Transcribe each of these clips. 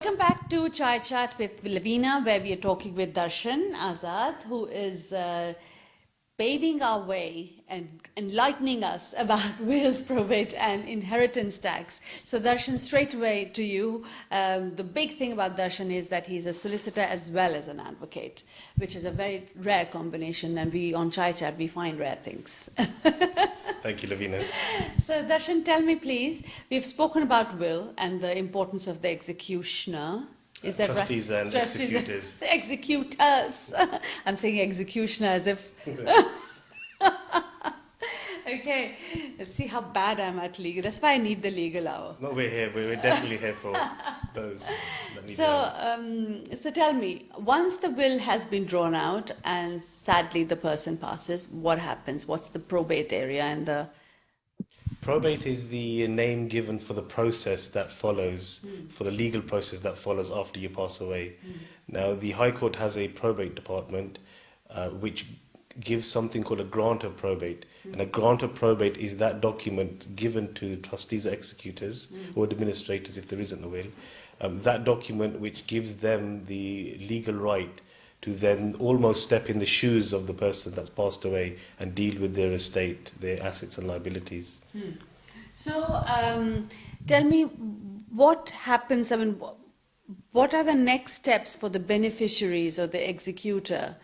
Welcome back to Chai Chat with Lavina, where we are talking with Darshan Azad, who is paving our way and enlightening us about wills, probate, and inheritance tax. So, Darshan, straight away to you. The big thing about Darshan is that he's a solicitor as well as an advocate, which is a very rare combination. And we on Chai Chat we find rare things. Thank you, Lavina. So, Darshan, tell me, please. We've spoken about will and the importance of the executioner. Is that Trustees right? and executors. The executors. I'm saying executioner as if. Okay, let's see how bad I'm at legal. That's why I need the legal hour. No, we're here. We're definitely here for those that need help. So tell me, once the will has been drawn out and sadly the person passes, what happens? What's the probate area and the... Probate is the name given for the process that follows, for the legal process that follows after you pass away. Now, the High Court has a probate department which gives something called a grant of probate. And a grant of probate is that document given to trustees or executors or administrators if there isn't a will. That document which gives them the legal right to then almost step in the shoes of the person that's passed away and deal with their estate, their assets and liabilities. So tell me, what happens, I mean, what are the next steps for the beneficiaries or the executor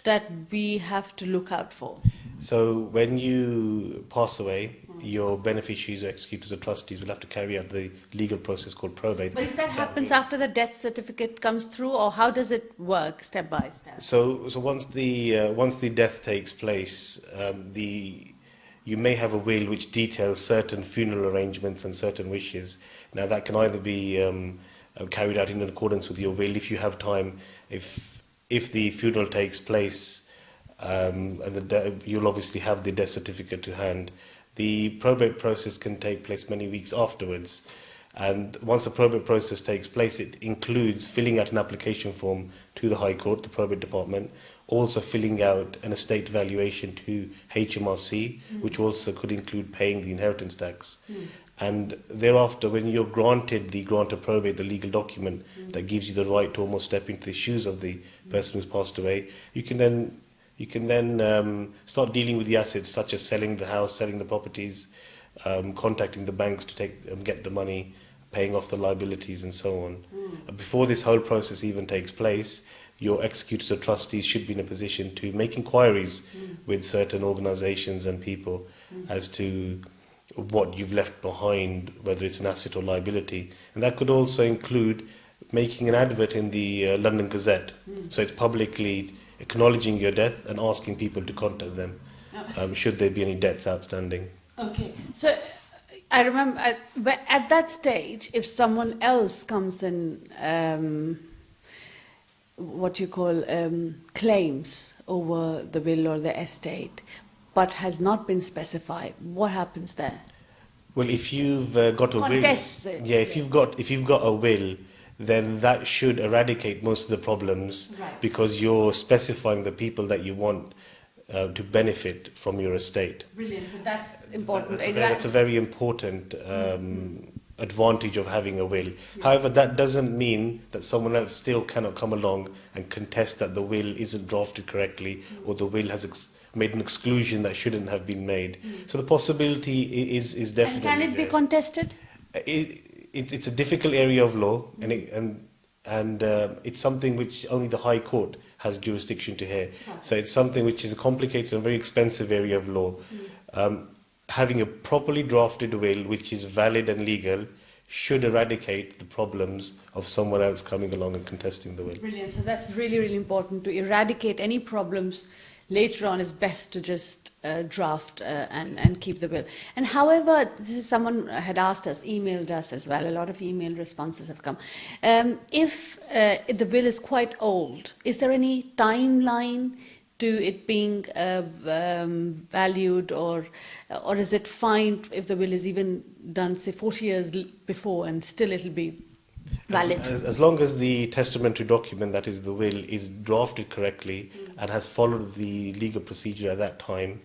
that we have to look out for? So when you pass away, your beneficiaries or executors or trustees will have to carry out the legal process called probate. But is that happens after the death certificate comes through, or how does it work step by step? So once the death takes place, you may have a will which details certain funeral arrangements and certain wishes. Now that can either be carried out in accordance with your will if you have time. If the funeral takes place, and you'll obviously have the death certificate to hand. The probate process can take place many weeks afterwards. And once the probate process takes place, it includes filling out an application form to the High Court, the probate department, also filling out an estate valuation to HMRC, which also could include paying the inheritance tax. And thereafter, when you're granted the grant of probate, the legal document that gives you the right to almost step into the shoes of the person who's passed away, you can then start dealing with the assets, such as selling the house, selling the properties, contacting the banks to get the money, paying off the liabilities and so on. Before this whole process even takes place, your executors or trustees should be in a position to make inquiries with certain organisations and people as to what you've left behind, whether it's an asset or liability. And that could also include making an advert in the London Gazette. So it's publicly acknowledging your death and asking people to contact them should there be any debts outstanding. Okay, so I remember at that stage, if someone else comes in, what you call claims over the will or the estate, but has not been specified, what happens there? Well, if you've got a will, if you've got a will, then that should eradicate most of the problems, because you're specifying the people that you want to benefit from your estate. Brilliant. So that's important. That's a very important advantage of having a will. However, that doesn't mean that someone else still cannot come along and contest that the will isn't drafted correctly or the will has made an exclusion that shouldn't have been made. So the possibility is definitely. And can it be contested? It's a difficult area of law, and it's something which only the High Court has jurisdiction to hear. So it's something which is a complicated and very expensive area of law. Having a properly drafted will, which is valid and legal, should eradicate the problems of someone else coming along and contesting the will. Brilliant. So that's really, really important. To eradicate any problems later on, is best to just draft and keep the will. And however, this is someone had asked us, emailed us as well, a lot of email responses have come. If the will is quite old, is there any timeline to it being valued, or is it fine if the will is even done, say, 40 years before and still it'll be valid? As long as the testamentary document, that is the will, is drafted correctly and has followed the legal procedure at that time,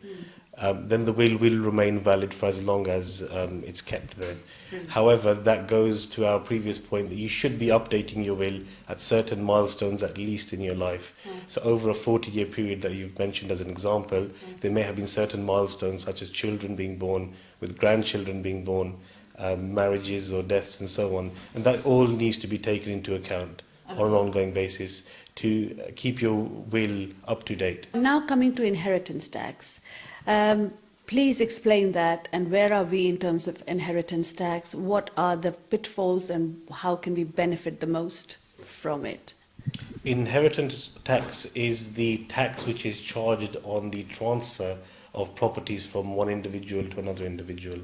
then the will remain valid for as long as it's kept there. Brilliant. However, that goes to our previous point that you should be updating your will at certain milestones at least in your life. So over a 40-year period that you've mentioned as an example, there may have been certain milestones such as children being born, with grandchildren being born, marriages or deaths and so on. And that all needs to be taken into account on an ongoing basis to keep your will up to date. Now coming to inheritance tax. Please explain that, and where are we in terms of inheritance tax? What are the pitfalls and how can we benefit the most from it? Inheritance tax is the tax which is charged on the transfer of properties from one individual to another individual.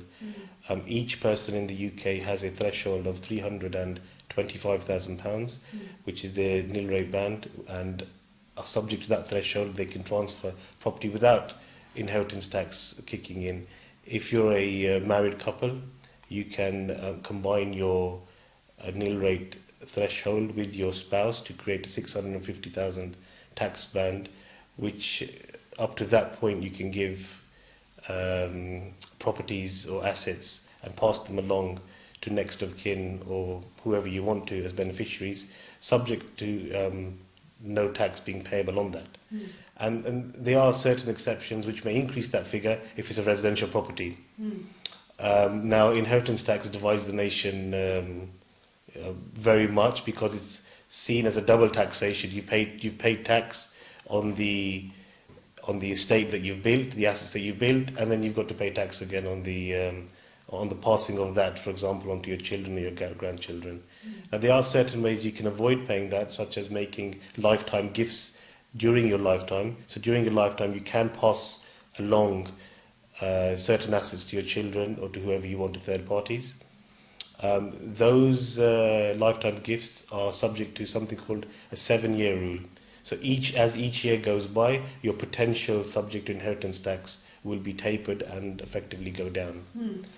Each person in the UK has a threshold of £325,000, which is their nil rate band, and subject to that threshold they can transfer property without inheritance tax kicking in. If you're a married couple, you can combine your nil rate threshold with your spouse to create a 650,000 tax band, which up to that point you can give properties or assets and pass them along to next of kin or whoever you want to as beneficiaries, subject to no tax being payable on that. And there are certain exceptions which may increase that figure if it's a residential property. Now, inheritance tax divides the nation very much because it's seen as a double taxation. You've paid tax on the estate that you've built, the assets that you've built, and then you've got to pay tax again on the passing of that, for example, onto your children or your grandchildren. Now, there are certain ways you can avoid paying that, such as making lifetime gifts during your lifetime. So during your lifetime, you can pass along certain assets to your children or to whoever you want, to third parties. Those lifetime gifts are subject to something called a 7-year rule. So as each year goes by, your potential subject to inheritance tax will be tapered and effectively go down.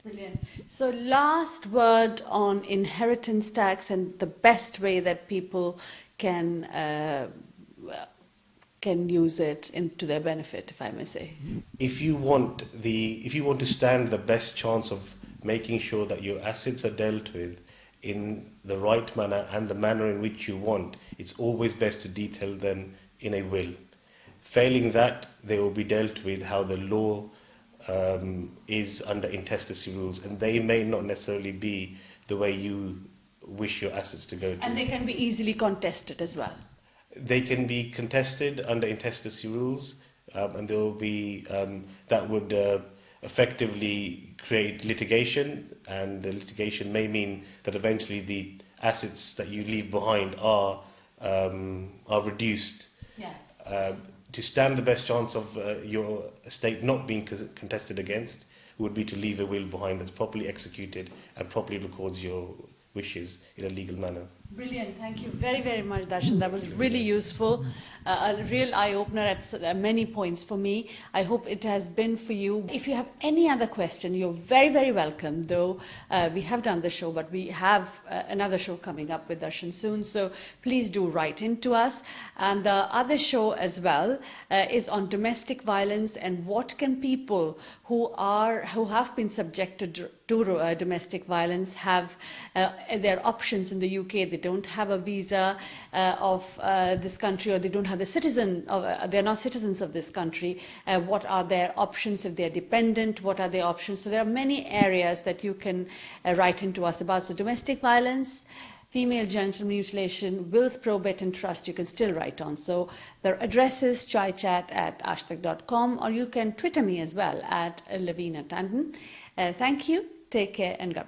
Brilliant. So last word on inheritance tax and the best way that people can use it to their benefit, if I may say. If you want to stand the best chance of making sure that your assets are dealt with in the right manner and the manner in which you want, it's always best to detail them in a will. Failing that, they will be dealt with how the law is under intestacy rules, and they may not necessarily be the way you wish your assets to go to. And they can be easily contested as well. They can be contested under intestacy rules, and there will be that would effectively create litigation, and the litigation may mean that eventually the assets that you leave behind are reduced. Yes. To stand the best chance of your estate not being contested against would be to leave a will behind that's properly executed and properly records your wishes in a legal manner. Brilliant. Thank you very, very much, Darshan. That was really useful. A real eye-opener at many points for me. I hope it has been for you. If you have any other question, you're very, very welcome. Though we have done the show, but we have another show coming up with Darshan soon. So please do write in to us. And the other show as well is on domestic violence and what can people who have been subjected to domestic violence have their options in the UK. They don't have a visa of this country, or they don't have they're not citizens of this country. What are their options if they're dependent? What are their options? So there are many areas that you can write into us about. So domestic violence, female genital mutilation, wills, probate and trust, you can still write on. So their address is chaichat@ashtak.com, or you can Twitter me as well at Lavina Tandon. Thank you. Take care and God bless.